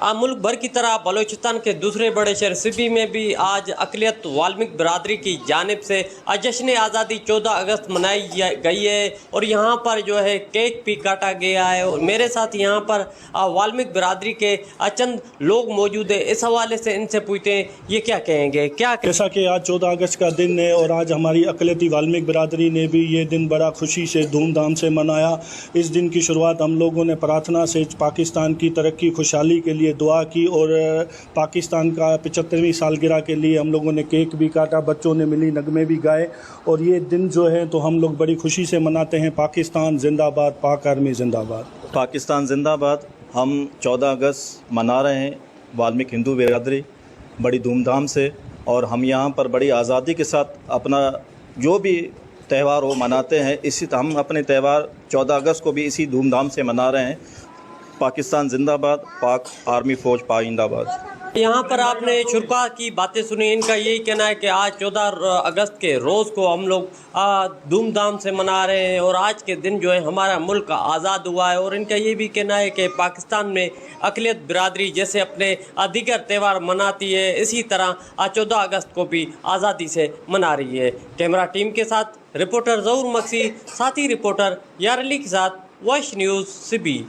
ملک بھر کی طرح بلوچستان کے دوسرے بڑے شہر سبی میں بھی آج اقلیت والمک برادری کی جانب سے جشن آزادی 14 اگست منائی گئی ہے اور یہاں پر جو ہے کیک بھی کاٹا گیا ہے. اور میرے ساتھ یہاں پر والمک برادری کے چند لوگ موجود ہیں. اس حوالے سے ان سے پوچھتے ہیں یہ کیا کہیں گے. جیسا کہ آج 14 اگست کا دن ہے اور آج ہماری اقلیتی والمک برادری نے بھی یہ دن بڑا خوشی سے دھوم دھام سے منایا. اس دن کی شروعات ہم لوگوں نے پرارتھنا سے پاکستان کی ترقی خوشحالی کے لیے دعا کی اور پاکستان کا 75ویں سالگرہ کے لیے ہم لوگوں نے کیک بھی کاٹا, بچوں نے ملی نغمے بھی گائے اور یہ دن جو ہے تو ہم لوگ بڑی خوشی سے مناتے ہیں. پاکستان زندہ باد, پاک آرمی زندہ باد. پاکستان زندہ باد. ہم 14 اگست منا رہے ہیں والمک ہندو برادری بڑی دھوم دھام سے, اور ہم یہاں پر بڑی آزادی کے ساتھ اپنا جو بھی تہوار ہو مناتے ہیں. ہم اپنے تہوار 14 اگست کو بھی اسی دھوم دھام سے منا رہے ہیں. پاکستان زندہ باد, پاک آرمی فوج پائندہ باد. یہاں پر آپ نے شرکا کی باتیں سنی. ان کا یہی کہنا ہے کہ آج 14 اگست کے روز کو ہم لوگ دھوم دھام سے منا رہے ہیں اور آج کے دن جو ہے ہمارا ملک آزاد ہوا ہے. اور ان کا یہ بھی کہنا ہے کہ پاکستان میں اقلیت برادری جیسے اپنے دیگر تہوار مناتی ہے اسی طرح 14 اگست کو بھی آزادی سے منا رہی ہے. کیمرہ ٹیم کے ساتھ رپورٹر ظہور مکسی, ساتھی رپورٹر یار علی کے ساتھ وائس نیوز سبی.